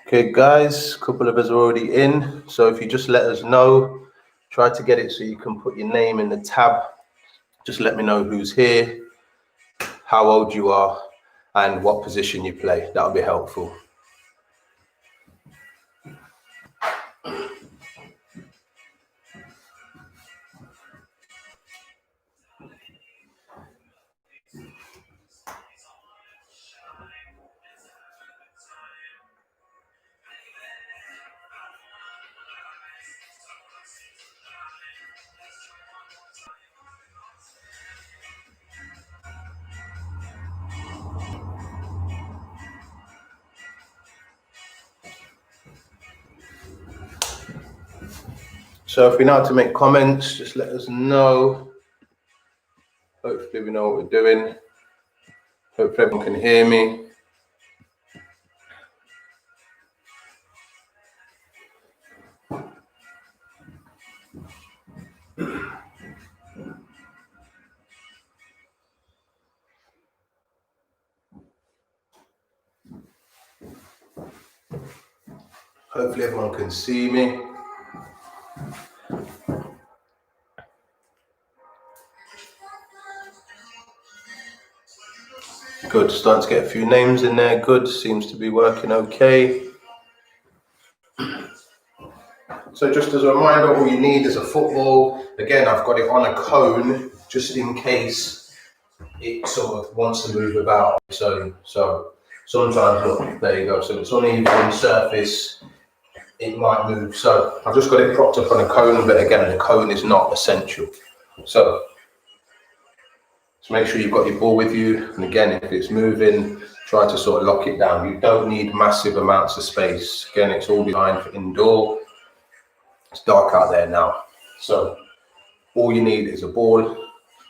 Okay, guys, a couple of us are already in. So if you just let us know, try to get it so you can put your name in the tab. Just let me know who's here, how old you are, and what position you play. That'll be helpful. So if we know how to make comments, just let us know. Hopefully we know what we're doing. Hopefully everyone can hear me. Hopefully everyone can see me. Good, starting to get a few names in there. Good, seems to be working okay. So just as a reminder, all you need is a football. Again, I've got it on a cone just in case it sort of wants to move about. So sometimes, look, there you go. So it's uneven surface, it might move. So I've just got it propped up on a cone, but again, the cone is not essential. So make sure you've got your ball with you. And again, if it's moving, try to sort of lock it down. You don't need massive amounts of space. Again, it's all designed for indoor. It's dark out there now. So all you need is a ball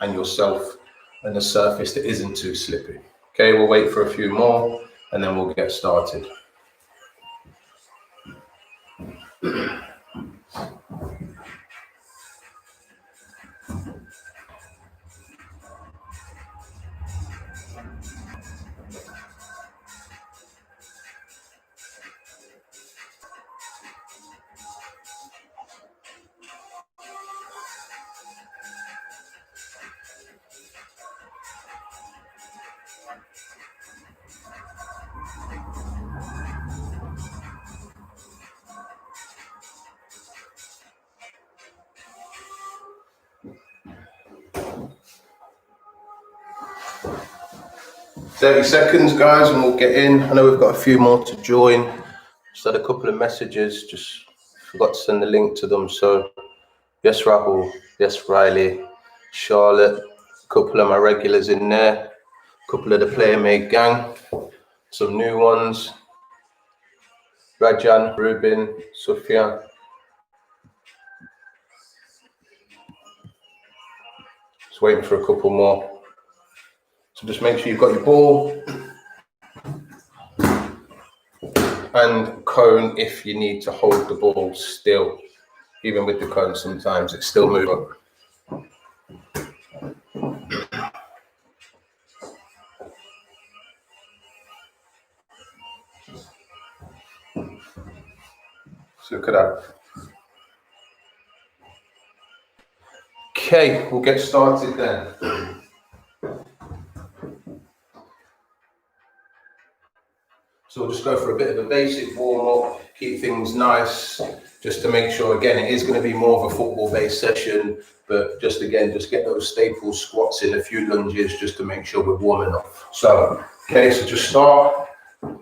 and yourself and a surface that isn't too slippy. Okay, we'll wait for a few more and then we'll get started. "30 seconds, guys, and we'll get in. I know we've got a few more to join. Just had a couple of messages, just forgot to send the link to them. So, yes, Rahul, yes, Riley, Charlotte, a couple of my regulars in there, a couple of the Player Made gang, some new ones, Rajan, Rubin, Sufyan. Just waiting for a couple more. So just make sure you've got your ball and cone if you need to hold the ball still. Even with the cone, sometimes it's still moving. So look at that. Okay, we'll get started then. So we'll just go for a bit of a basic warm-up, keep things nice, just to make sure, again, it is going to be more of a football-based session, but just again, just get those staple squats in, a few lunges, just to make sure we're warming up. So, okay, so just start,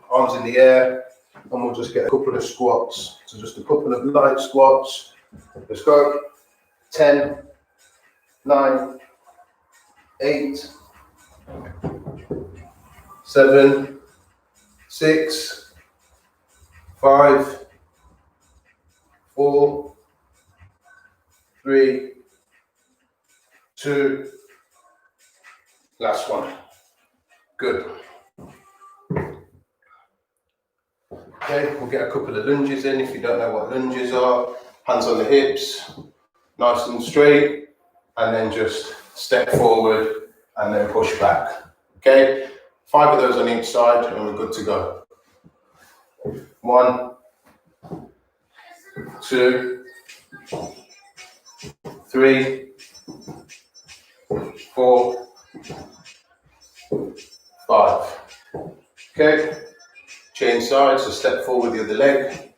arms in the air, and we'll just get a couple of squats. So just a couple of light squats. Let's go. 10, 9, 8, 7, 6, 5, 4, 3, 2, last one. Good. Okay, we'll get a couple of lunges in. If you don't know what lunges are, hands on the hips, nice and straight, and then just step forward and then push back. Okay, 5 of those on each side and we're good to go. 1, 2, 3, 4, 5. Okay, change sides, so step forward the other leg.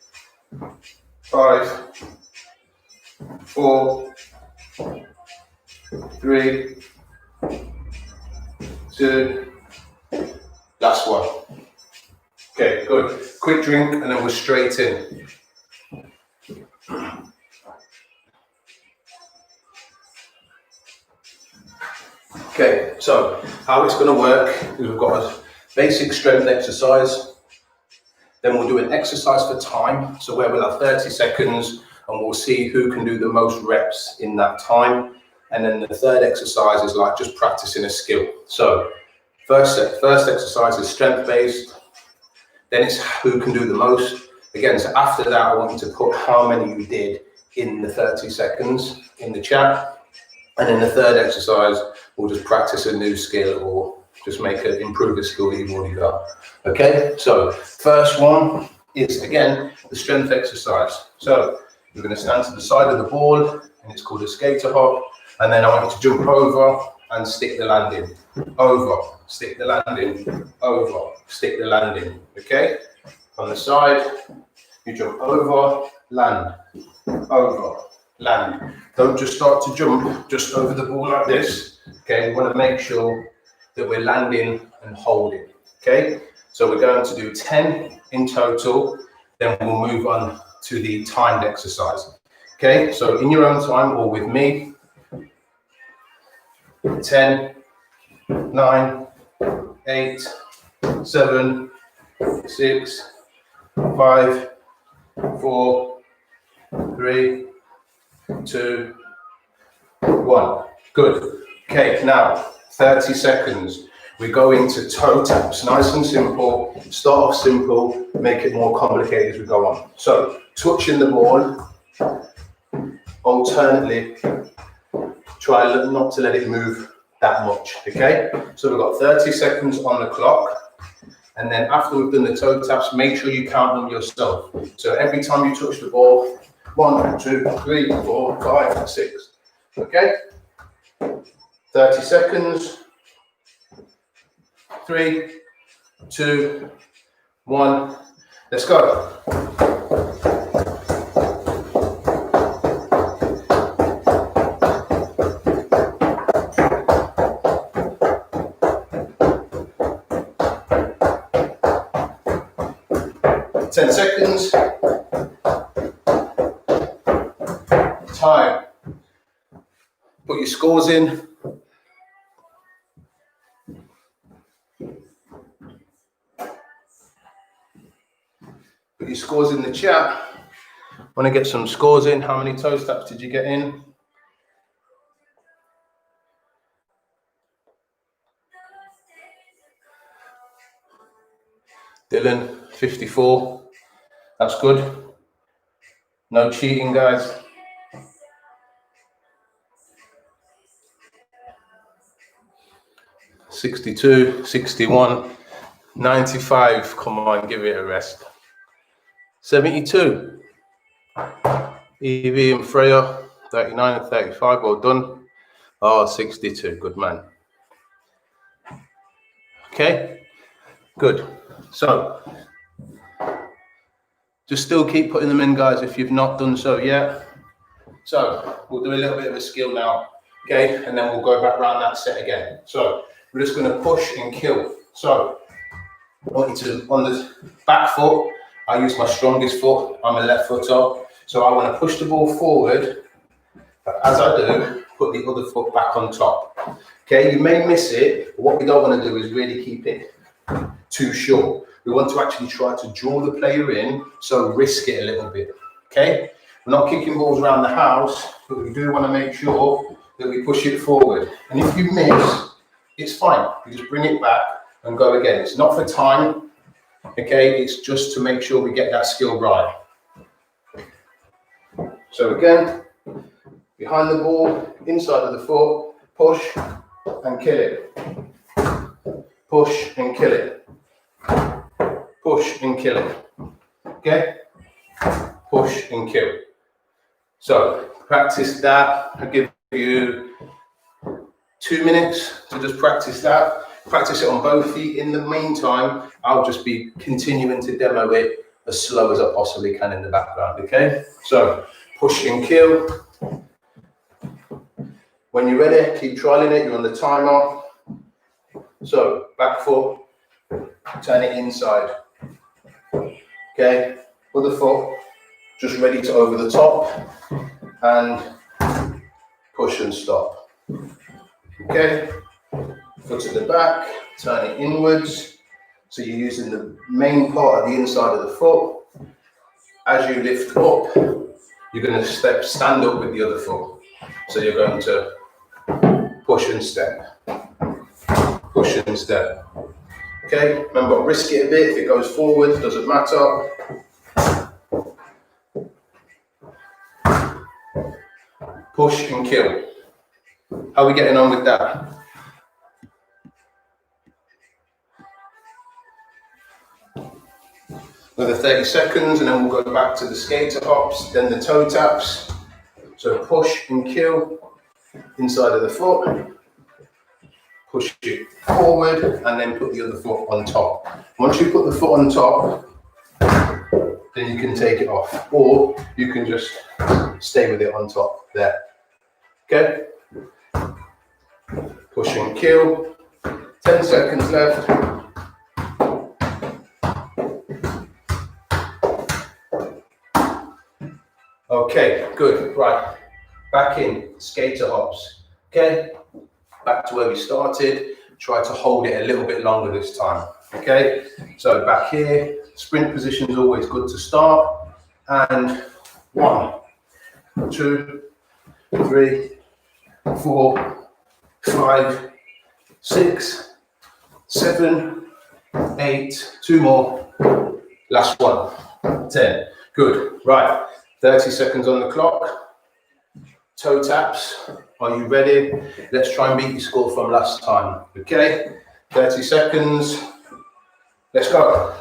5, 4, 3, 2, last one. Okay, good. Quick drink and then we're straight in. Okay, so how it's going to work is we've got a basic strength exercise, then we'll do an exercise for time, so where we'll have 30 seconds and we'll see who can do the most reps in that time, and then the third exercise is like just practicing a skill. So first exercise is strength based, then it's who can do the most. Again, so after that I want you to put how many you did in the 30 seconds in the chat, and then the third exercise we'll just practice a new skill or just improve a skill that you've already got. Okay, so first one is again the strength exercise. So you're going to stand to the side of the ball and it's called a skater hop, and then I want you to jump over and stick the landing. Over, stick the landing, over, stick the landing. Okay, on the side you jump over, land, over, land. Don't just start to jump just over the ball like this. Okay, we want to make sure that we're landing and holding. Okay, so we're going to do 10 in total, then we'll move on to the timed exercise. Okay, so in your own time or with me, 10, 9, 8, 7, 6, 5, 4, 3, 2, 1. Good. Okay, now 30 seconds. We go into toe taps, nice and simple. Start off simple, make it more complicated as we go on. So touching the ball, alternately, try not to let it move that much, okay? So we've got 30 seconds on the clock. And then after we've done the toe taps, make sure you count them yourself. So every time you touch the ball, 1, 2, 3, 4, 5, 6, okay? 30 seconds. 3, 2, 1. Let's go. Ten seconds. Time. Put your scores in. Put your scores in the chat. Want to get some scores in? How many toe taps did you get in? Dylan, 54. That's good. No cheating, guys. $62, $61, $95. Come on, give it a rest. $72. Evie and Freya, 39 and 35. Well done. Oh, $62. Good man. Okay, good. So, just still keep putting them in, guys, if you've not done so yet. So, we'll do a little bit of a skill now, okay? And then we'll go back around that set again. So, we're just going to push and kill. So, I want you to, on the back foot, I use my strongest foot. I'm a left footer. So, I want to push the ball forward. But as I do, put the other foot back on top. Okay, you may miss it, but what we don't want to do is really keep it too short. We want to actually try to draw the player in, so risk it a little bit, okay? We're not kicking balls around the house, but we do want to make sure that we push it forward. And if you miss, it's fine. You just bring it back and go again. It's not for time, okay? It's just to make sure we get that skill right. So again, behind the ball, inside of the foot, push and kill it. Push and kill it. Push and kill it. Okay? Push and kill. So practice that. I'll give you 2 minutes to just practice that. Practice it on both feet. In the meantime, I'll just be continuing to demo it as slow as I possibly can in the background, okay? So push and kill. When you're ready, keep trialing it. You're on the timer. So back foot, turn it inside. Okay, other foot, just ready to over the top and push and stop. Okay, foot to the back, turn it inwards. So you're using the main part of the inside of the foot. As you lift up, you're going to stand up with the other foot. So you're going to push and step. Push and step. Okay, remember, risk it a bit. If it goes forward, doesn't matter. Push and kill. How are we getting on with that? Another 30 seconds and then we'll go back to the skater hops, then the toe taps. So push and kill inside of the foot. Push it forward and then put the other foot on top. Once you put the foot on top, then you can take it off, or you can just stay with it on top there. Okay? Push and kill. 10 seconds left. Okay, good. Right. Back in skater hops. Okay? Back to where we started. Try to hold it a little bit longer this time. Okay, so back here, sprint position is always good to start. And 1, 2, 3, 4, 5, 6, 7, 8, 2 more. Last one. 10. Good. Right. 30 seconds on the clock. Toe taps. Are you ready? Let's try and beat your score from last time. Okay, 30 seconds. Let's go.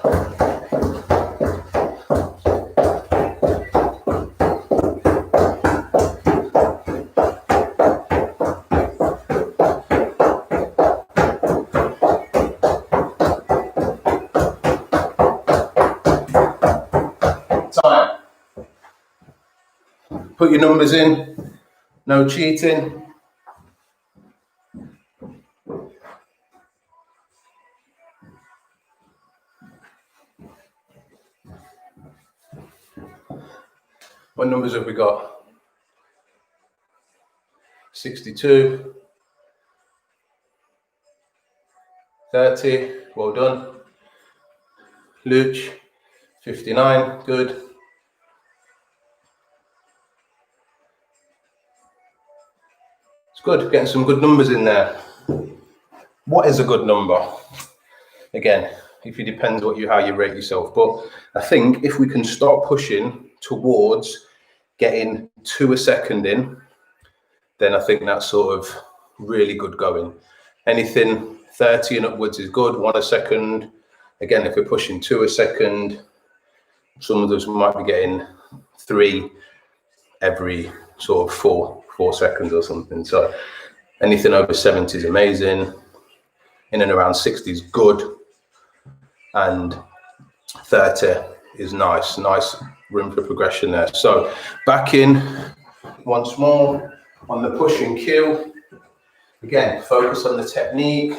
Time. Put your numbers in. No cheating. What numbers have we got? 62. 30. Well done. Luch. 59. Good. Good, getting some good numbers in there. What is a good number? Again, if it depends how you rate yourself, but I think if we can start pushing towards getting 2 a second in, then I think that's sort of really good going. Anything 30 and upwards is good. 1 a second. Again, if we're pushing 2 a second, some of those might be getting 3 every sort of 4 seconds or something. So anything over 70 is amazing. In and around 60 is good. And 30 is nice room for progression there. So back in once more on the push and kill. Again, focus on the technique.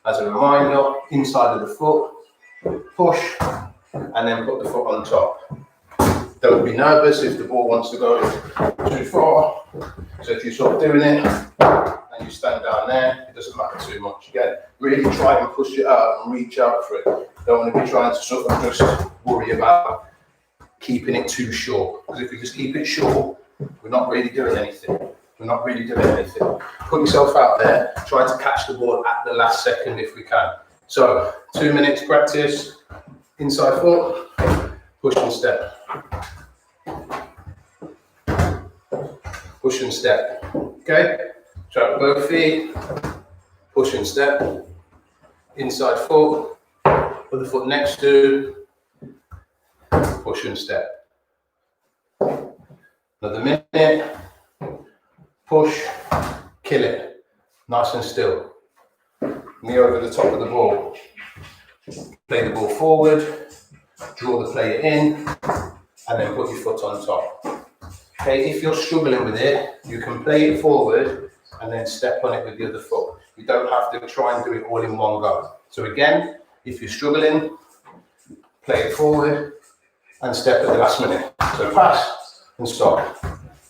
As a reminder, inside of the foot, push, and then put the foot on top. Don't be nervous if the ball wants to go too far. So if you're sort of doing it and you stand down there, it doesn't matter too much. Again, really try and push it out and reach out for it. Don't want to be trying to sort of just worry about keeping it too short. Because if we just keep it short, we're not really doing anything. Put yourself out there, try to catch the ball at the last second if we can. So 2 minutes practice, inside foot, push and step. Push and step, okay? So both feet, push and step, inside foot, other foot next to, push and step. Another minute, push, kill it, nice and still. Knee over the top of the ball. Play the ball forward, draw the player in, and then put your foot on top. Okay, if you're struggling with it, you can play it forward and then step on it with the other foot. You don't have to try and do it all in one go. So again, if you're struggling, play it forward and step at the last minute. So pass and stop,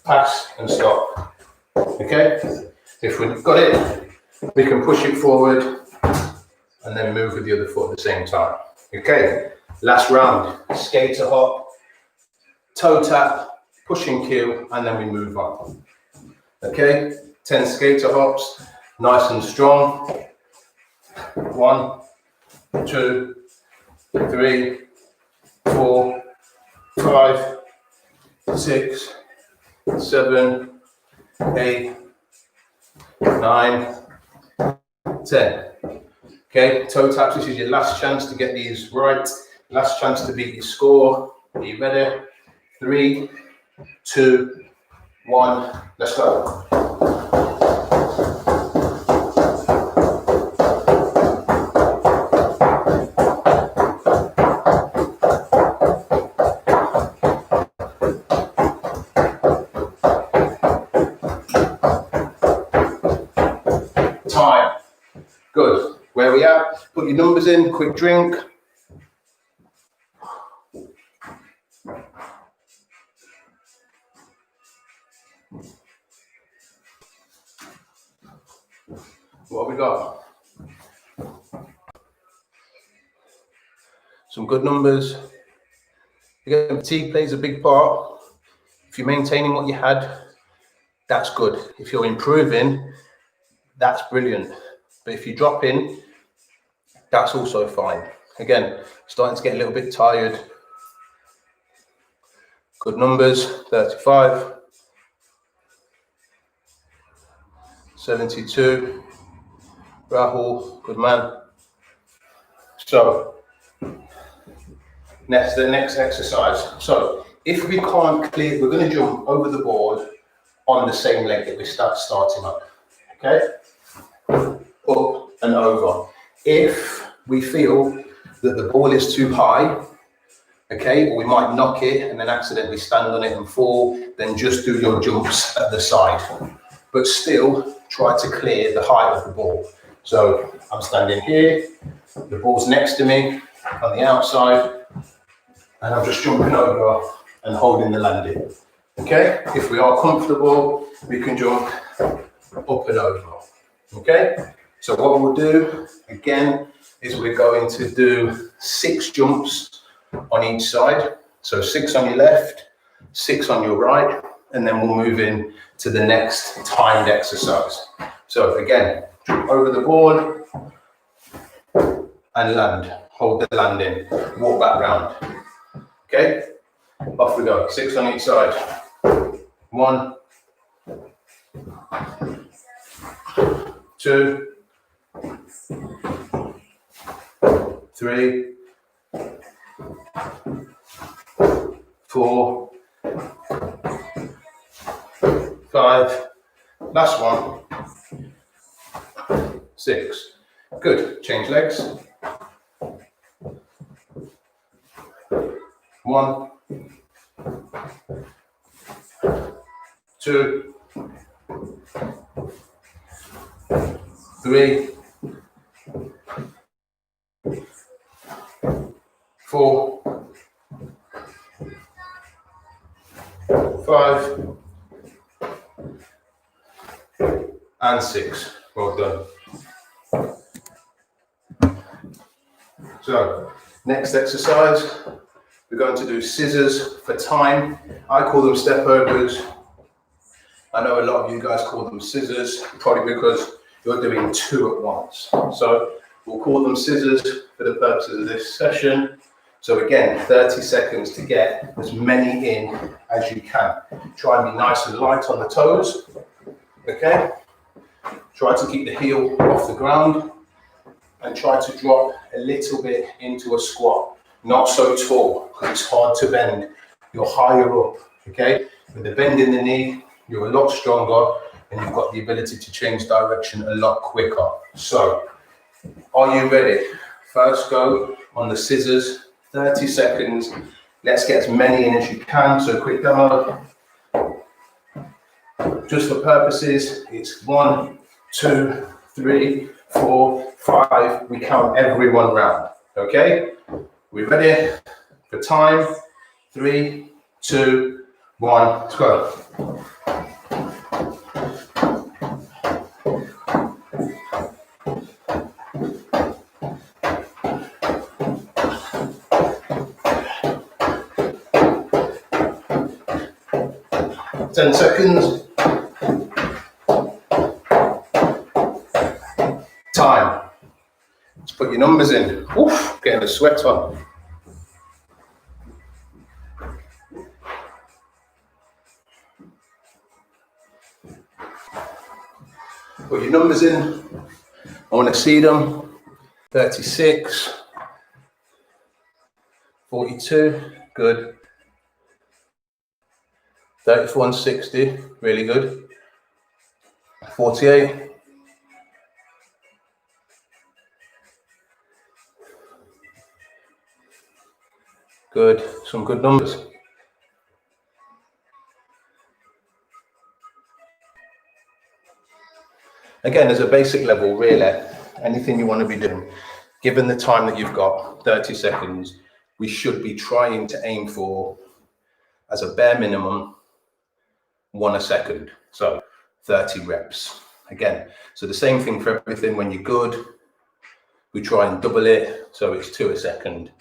pass and stop. Okay, if we've got it, we can push it forward and then move with the other foot at the same time. Okay, last round, skater hop, toe tap, push and kill, and then we move on. Okay, 10 skater hops, nice and strong. 1, 2, 3, 4, 5, 6, 7, 8, 9, 10. Okay, toe taps, this is your last chance to get these right. Last chance to beat your score. Are you ready? 3, 2, 1, let's go. Time. Good. Where are we at? Put your numbers in, quick drink. What have we got? Some good numbers. Again, fatigue plays a big part. If you're maintaining what you had, that's good. If you're improving, that's brilliant. But if you drop in, that's also fine. Again, starting to get a little bit tired. Good numbers, 35, 72. Rahul, good man. So, the next exercise. So, if we can't clear, we're going to jump over the board on the same leg that we starting up. Okay? Up and over. If we feel that the ball is too high, okay, or we might knock it and then accidentally stand on it and fall, then just do your jumps at the side. But still, try to clear the height of the ball. So I'm standing here, the ball's next to me on the outside, and I'm just jumping over and holding the landing. Okay, if we are comfortable, we can jump up and over. Okay, so what we'll do again is we're going to do 6 jumps on each side. So 6 on your left, 6 on your right, and then we'll move in to the next timed exercise. So again, jump over the board and land. Hold the landing. Walk back round. Okay, off we go. 6 on each side. 1, 2, 3, 4, 5, last one, 6. Good. Change legs. 1, 2, 3, 4, 5, and 6. Well done. So, next exercise, we're going to do scissors for time. I call them step overs. I know a lot of you guys call them scissors, probably because you're doing 2 at once. So, We'll call them scissors for the purposes of this session. So again, 30 seconds to get as many in as you can. Try and be nice and light on the toes, okay? Try to keep the heel off the ground and try to drop a little bit into a squat. Not so tall, because it's hard to bend. You're higher up, okay? With the bend in the knee, you're a lot stronger and you've got the ability to change direction a lot quicker. So, are you ready? First go on the scissors, 30 seconds. Let's get as many in as you can. So quick demo. Just for purposes, it's 1, 2, 3, 4, 5. We count every one round, okay? We ready for time? 3, 2, 1, let's go. 10 seconds. Time. Let's put your numbers in. Oof, getting a sweat on. Put your numbers in. I want to see them. 36. 42. Good. 34 and 60, really good. 48. Good, some good numbers. Again, as a basic level, really, anything you want to be doing, given the time that you've got, 30 seconds, we should be trying to aim for, as a bare minimum, 1 a second, so 30 reps. Again, so the same thing for everything. When you're good, we try and double it, so it's 2 a second.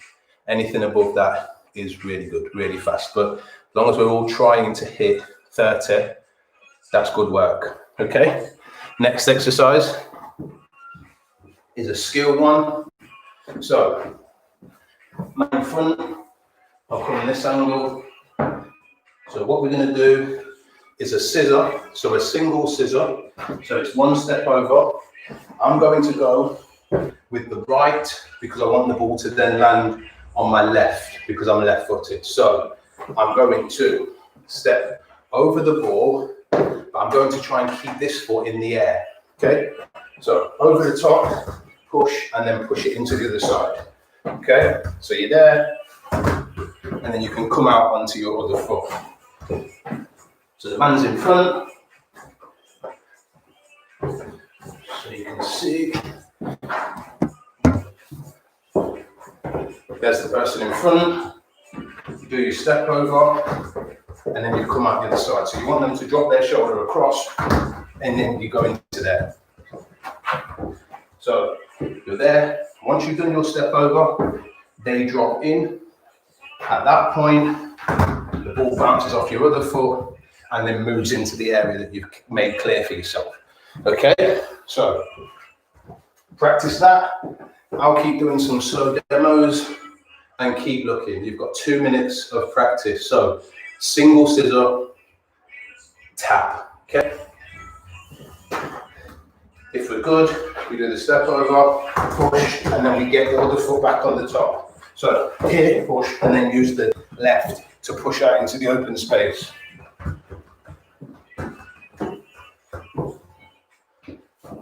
Anything above that is really good, really fast. But as long as we're all trying to hit 30, that's good work, okay? Next exercise is a skill one. So, man front, I'll come in this angle. So what we're gonna do is a scissor, so a single scissor. So it's 1 step over. I'm going to go with the right because I want the ball to then land on my left because I'm left footed. So I'm going to step over the ball, but I'm going to try and keep this foot in the air, okay? So over the top, push, and then push it into the other side, okay? So you're there, and then you can come out onto your other foot. So the man's in front, so you can see, there's the person in front, you do your step over, and then you come out the other side. So you want them to drop their shoulder across, and then you go into there. So you're there, once you've done your step over, they drop in. At that point, the ball bounces off your other foot, and then moves into the area that you've made clear for yourself. Okay, so practice that. I'll keep doing some slow demos and keep looking. You've got 2 minutes of practice. So single scissor, tap, okay? If we're good, we do the step over, push, and then we get the other foot back on the top. So here, push, and then use the left to push out into the open space.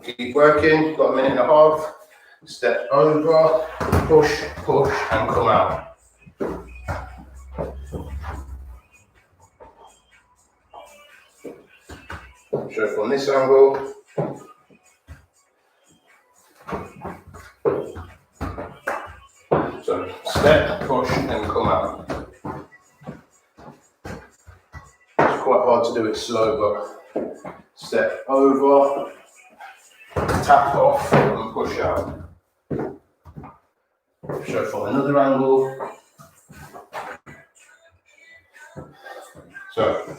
Keep working, got a minute and a half. Step over, push, push, and come out. Show from this angle. So step, push, and come out. It's quite hard to do it slow, but step over, tap off, and push out. Show from another angle. So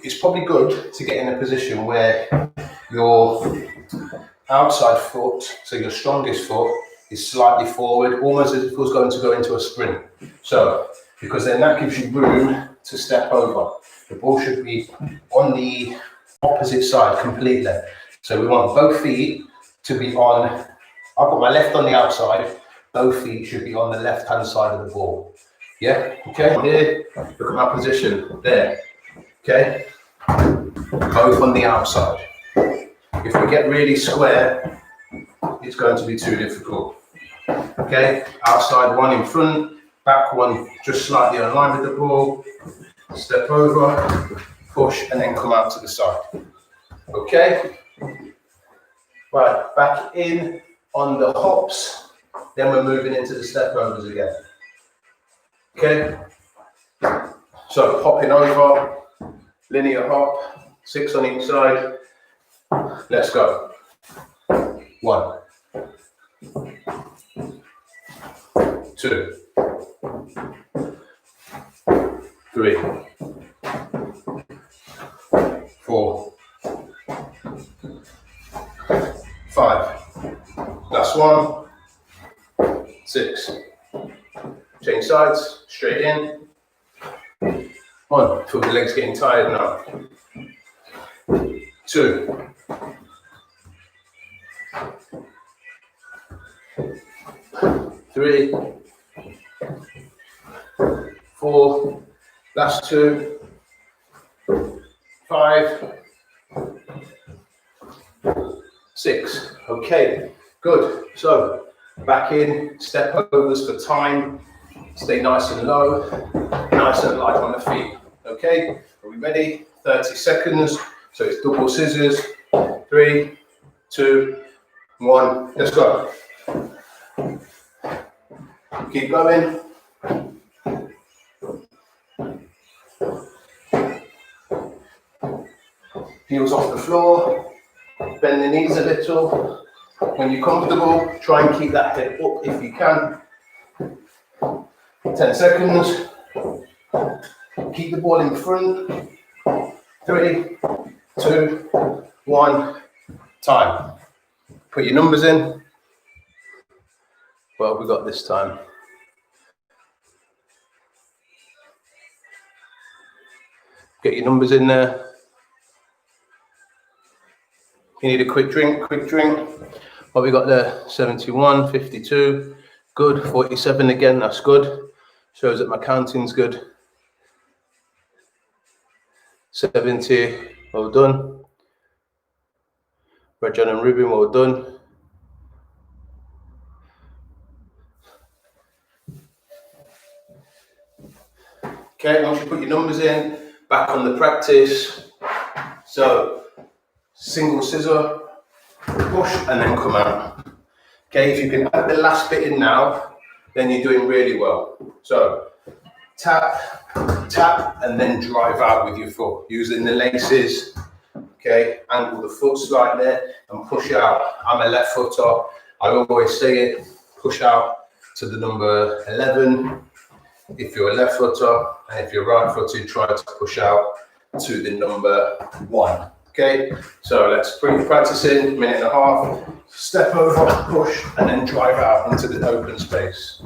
it's probably good to get in a position where your outside foot, so your strongest foot, is slightly forward, almost as if it was going to go into a sprint. So, because then that gives you room to step over. The ball should be on the opposite side completely. So we want both feet to be on, I've got my left on the outside, both feet should be on the left-hand side of the ball. Yeah, okay, here, look at my position, there, okay, both on the outside. If we get really square, it's going to be too difficult. Okay, outside one in front, back one just slightly in line with the ball, step over, push, and then come out to the side. Okay, right, back in on the hops, then we're moving into the step overs again. Okay, so hopping over, linear hop, 6 on each side. Let's go. 1, 2, 3, 4, 5. Last one. 6. Change sides, straight in. 1. Feel the legs getting tired now. 2. 3. 4. Last 2. 5. 6. Okay, good. So back in, step overs for time. Stay nice and low, nice and light on the feet. Okay, are we ready? 30 seconds. So it's double scissors. 3, 2, 1. Let's go. Keep going. Heels off the floor. Bend the knees a little. When you're comfortable, try and keep that head up if you can. 10 seconds. Keep the ball in front. 3, 2, 1. Time. Put your numbers in. What have we got this time? Get your numbers in there. If you need a quick drink, quick drink. What we got there? 71, 52. Good. 47 again. That's good. Shows that my counting's good. 70. Well done. Rajan and Ruben, well done. Okay, once you put your numbers in, back on the practice. So, single scissor, push, and then come out. Okay, if you can add the last bit in now, then you're doing really well. So, tap, tap, and then drive out with your foot, using the laces. Okay, angle the foot slightly and push out. I'm a left footer. I always say it, push out to the number 11. If you're a left footer, and if you're right footed, try to push out to the number 1. Okay, so let's bring practice in, minute and a half. Step over, push, and then drive out into the open space.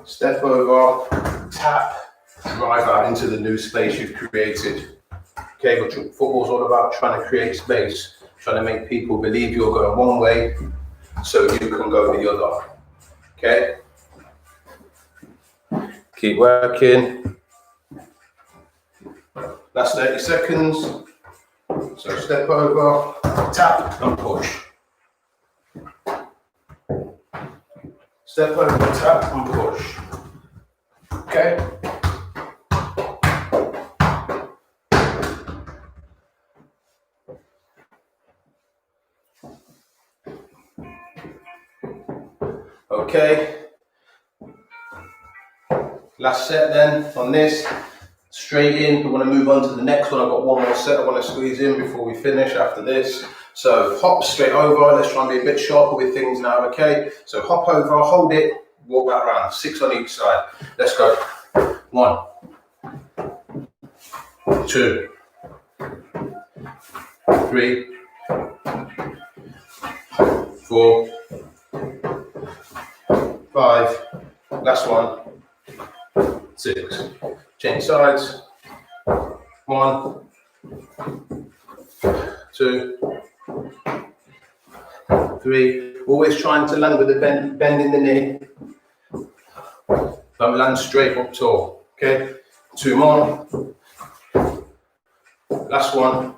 Step over, tap, drive out into the new space you've created. Okay, but football's all about trying to create space, trying to make people believe you're going one way so you can go the other. Okay? Keep working. Last 30 seconds. So step over, tap and push. Step over, tap and push. Okay? Okay. Last set then on this. Straight in. We want to move on to the next one. I've got one more set I want to squeeze in before we finish after this. So hop straight over. Let's try and be a bit sharper with things now, okay? So hop over, hold it, walk back around. 6 on each side. Let's go. 1, 2, 3, 4, 5, last one, 6. Change sides. 1, 2, 3. Always trying to land with a bend in the knee. Don't land straight up tall. Okay. 2 more. Last one.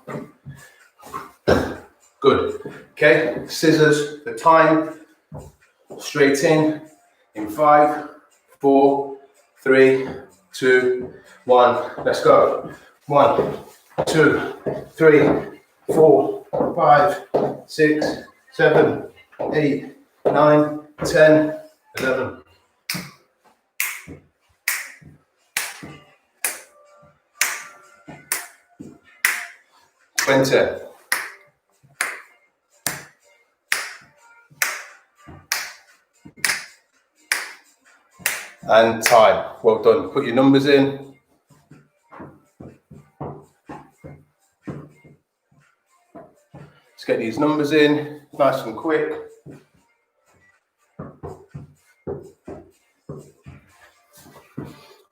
Good. Okay. Scissors for time. Straight in 5, 4, 3, 2, 1. Let's go. 1, 2, 3, 4, 5, 6, 7, 8, 9, 10, 11. And time. Well done. Put your numbers in. Let's get these numbers in, nice and quick.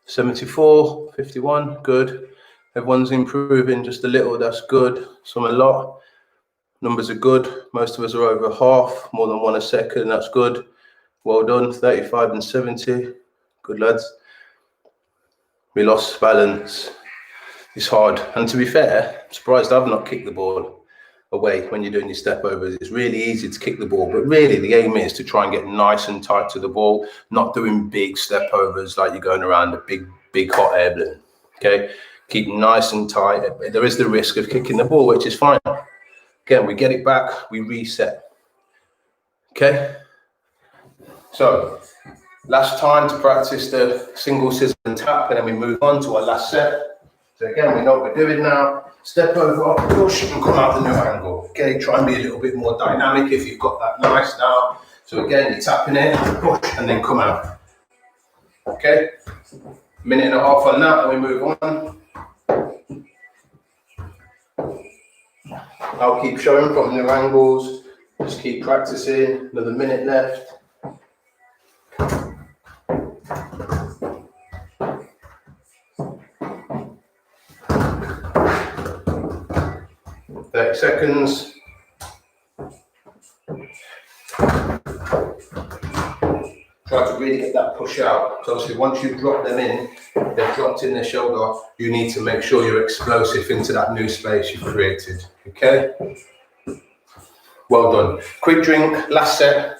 $74, $51, good. Everyone's improving just a little, that's good. Some a lot. Numbers are good. Most of us are over half, more than 1 a second, that's good. Well done, 35 and 70. Good lads. We lost balance. It's hard. And to be fair, I'm surprised I've not kicked the ball away when you're doing your step overs. It's really easy to kick the ball, but really the aim is to try and get nice and tight to the ball, not doing big step overs like you're going around a big hot air balloon. Okay, keep nice and tight. There is the risk of kicking the ball, which is fine. Again, we get it back, we reset. Okay, so last time to practice the single scissor and tap, and then we move on to our last set. So again, we know what we're doing now. Step over, push, and come out the new angle. Okay, try and be a little bit more dynamic if you've got that nice now. So again, you're tapping it, push, and then come out. Okay, 1.5 minutes on that, and we move on. I'll keep showing from new angles. Just keep practicing. Another minute left. Seconds. Try to really get that push out. So obviously once you've dropped them in, they've dropped in their shoulder, you need to make sure you're explosive into that new space you've created. Okay? Well done. Quick drink, last set.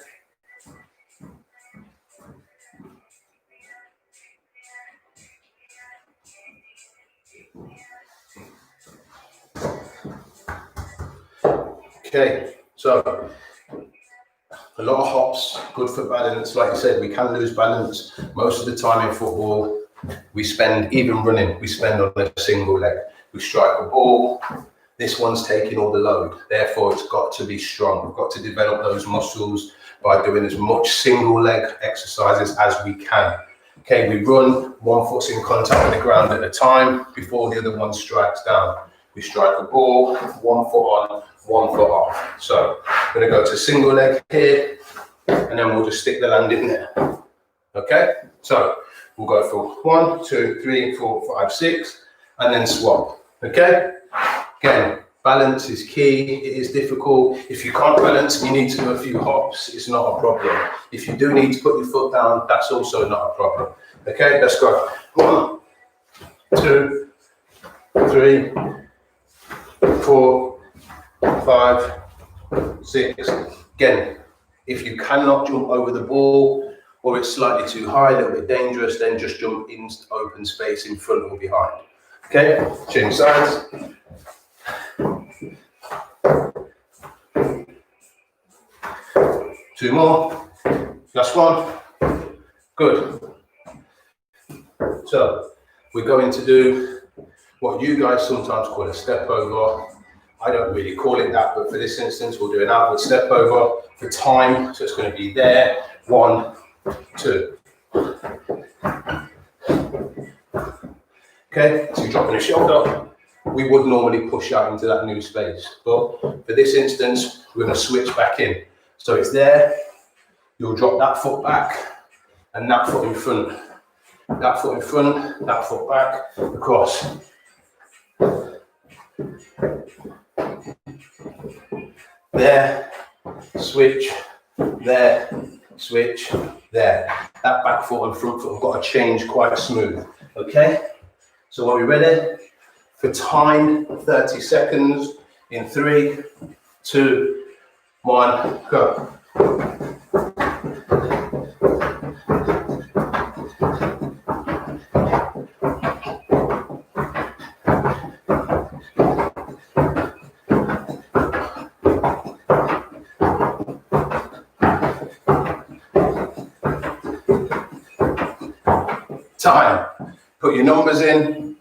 Okay, so a lot of hops, good for balance. Like I said, we can lose balance. Most of the time in football, we spend, even running, we spend on a single leg. We strike a ball, this one's taking all the load. Therefore, it's got to be strong. We've got to develop those muscles by doing as much single leg exercises as we can. Okay, we run, one foot's in contact with the ground at a time before the other one strikes down. We strike a ball, 1 foot on, 1 foot off. So I'm going to go to single leg here, and then we'll just stick the land in there. Okay, so we'll go for 1, 2, 3, 4, 5, 6, and then swap. Okay, again, balance is key. It is difficult. If you can't balance and you need to do a few hops, it's not a problem. If you do need to put your foot down, that's also not a problem. Okay, let's go. 1, 2, 3, 4, 5, 6. Again, if you cannot jump over the ball or it's slightly too high, a little bit dangerous, then just jump in open space in front or behind. Okay, change sides. Two more. Last one. Good. So we're going to do what you guys sometimes call a step over. I don't really call it that, but for this instance, we'll do an outward step over for time. So it's going to be there. 1, 2. Okay, so you're dropping the shoulder, we would normally push out into that new space. But for this instance, we're going to switch back in. So it's there, you'll drop that foot back and that foot in front. That foot in front, that foot back, across. There, switch, there, switch, there. That back foot and front foot have got to change quite smooth, okay? So are we ready? For time, 30 seconds, in 3, 2, 1, go. Time. Put your numbers in.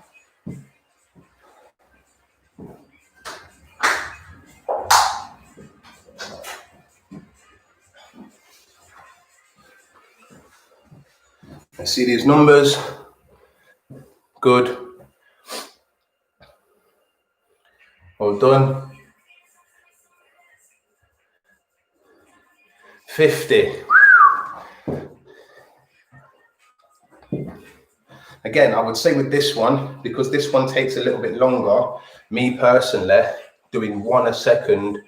I see these numbers. Good. Well done. 50. Again, I would say with this one, because this one takes a little bit longer, me personally, doing 1 a second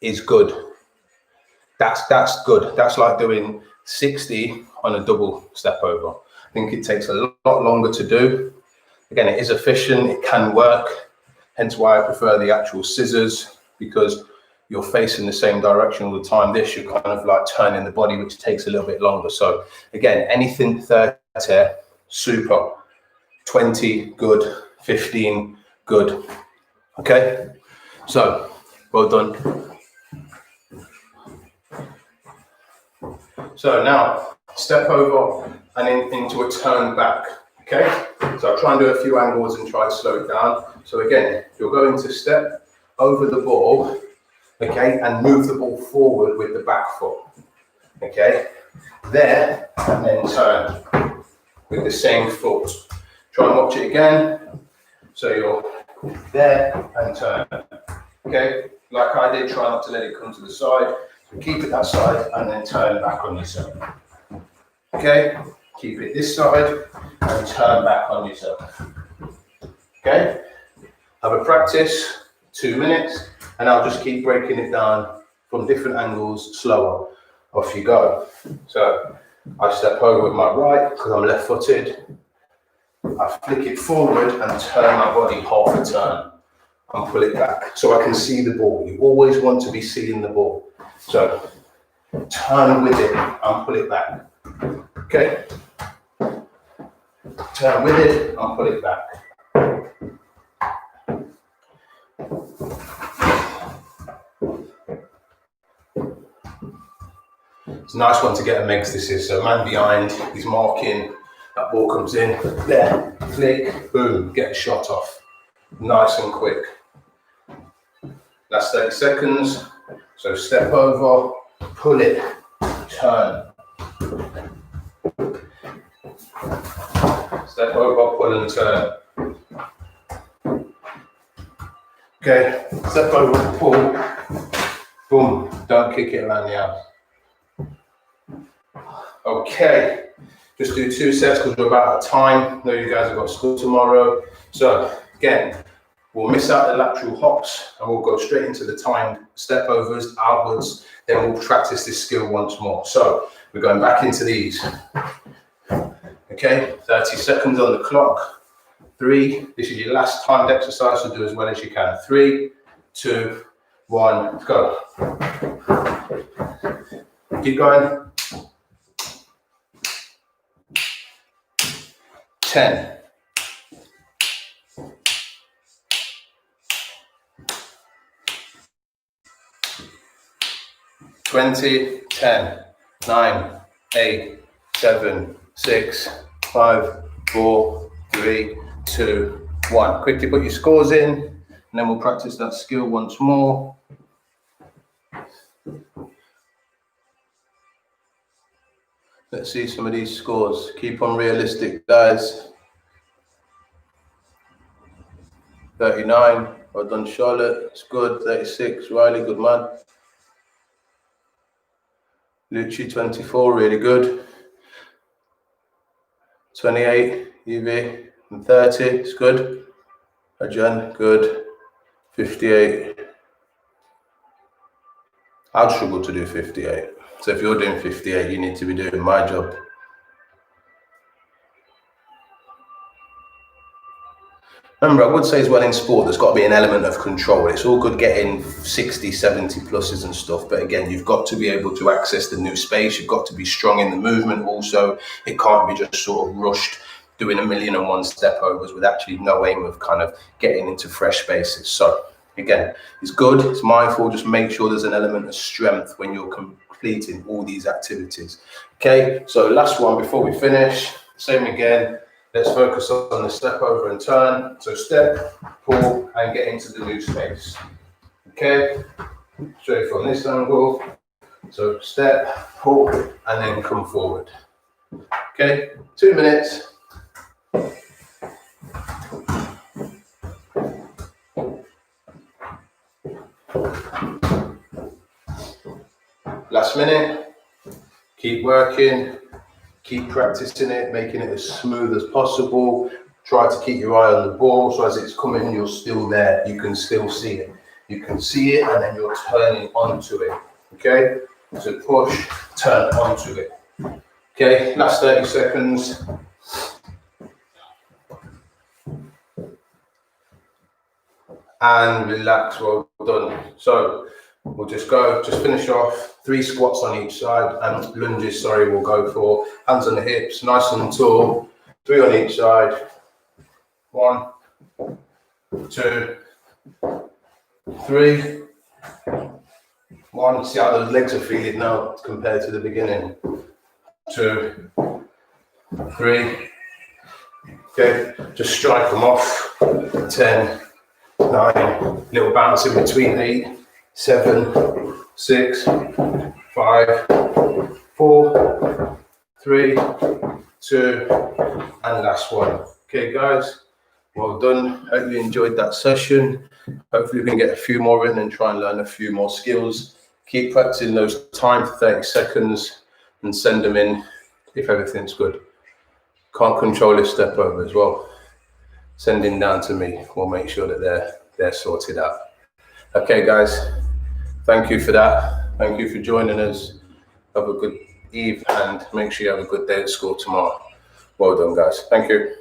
is good. That's good. That's like doing 60 on a double step over. I think it takes a lot longer to do. Again, it is efficient, it can work, hence why I prefer the actual scissors, because you're facing the same direction all the time. This, you're kind of like turning the body, which takes a little bit longer. So again, anything 30, super. 20, good. 15, good. Okay, so well done. So now step over and into a turn back. Okay, so I'll try and do a few angles and try to slow it down. So again, you're going to step over the ball, okay, and move the ball forward with the back foot. Okay, there, and then turn with the same foot. Try and watch it again. So you're there and turn. Okay, like I did, try not to let it come to the side. So keep it that side and then turn back on yourself. Okay, keep it this side and turn back on yourself. Okay, have a practice, 2 minutes, and I'll just keep breaking it down from different angles, slower. Off you go. So I step over with my right because I'm left footed. I flick it forward and turn my body half a turn and pull it back so I can see the ball. You always want to be seeing the ball. So turn with it and pull it back. Okay? Turn with it and pull it back. It's a nice one to get a mix, this is. So man behind, he's marking, that ball comes in, there, flick, boom, get a shot off. Nice and quick. Last 30 seconds. So step over, pull it, turn. Step over, pull and turn. Okay, step over, pull, boom, don't kick it around the house. Okay, just do 2 sets because we're about out of time. I know you guys have got school tomorrow. So again, we'll miss out the lateral hops and we'll go straight into the timed step overs, outwards. Then we'll practice this skill once more. So we're going back into these. Okay, 30 seconds on the clock. 3, this is your last timed exercise, so do as well as you can. 3, 2, 1, go. Keep going. 10. 20, 10, 9, 8, 7, 6, 5, 4, 3, 2, 1. Quickly put your scores in, and then we'll practice that skill once more. Let's see some of these scores. Keep on realistic, guys. 39. Well done, Charlotte. It's good. 36. Riley, good man. Lucci, 24. Really good. 28. Evie. And 30. It's good. Ajan, good. 58. I'd struggle to do 58. So if you're doing 58, you need to be doing my job. Remember, I would say as well in sport, there's got to be an element of control. It's all good getting 60, 70 pluses and stuff. But again, you've got to be able to access the new space. You've got to be strong in the movement also. It can't be just sort of rushed doing 1,000,001 step overs with actually no aim of kind of getting into fresh spaces. So again, it's good. It's mindful. Just make sure there's an element of strength when you're completing all these activities. Okay, so last one before we finish. Same again. Let's focus on the step over and turn. So step, pull, and get into the new space. Okay, straight from this angle. So step, pull, and then come forward. Okay, 2 minutes. Last minute. Keep working. Keep practicing it, making it as smooth as possible. Try to keep your eye on the ball, so as it's coming, you're still there. You can still see it. You can see it, and then you're turning onto it. Okay? So push, turn onto it. Okay, last 30 seconds. And relax, well done. So we'll just finish off 3 squats on each side, and lunges, we'll go for hands on the hips, nice and tall, 3 on each side. 1, 2, 3. 1, see how those legs are feeling now compared to the beginning. 2, 3. Okay, just strike them off. 10, 9, little bounce in between. 8, 7, 6, 5, 4, 3, 2, and last one. Okay, guys, well done. Hope you enjoyed that session. Hopefully we can get a few more in and try and learn a few more skills. Keep practicing those timed 30 seconds and send them in if everything's good. Can't control this step over as well. Sending down to me. We'll make sure that they're sorted out. Okay, guys. Thank you for that. Thank you for joining us. Have a good eve and make sure you have a good day at school tomorrow. Well done, guys. Thank you.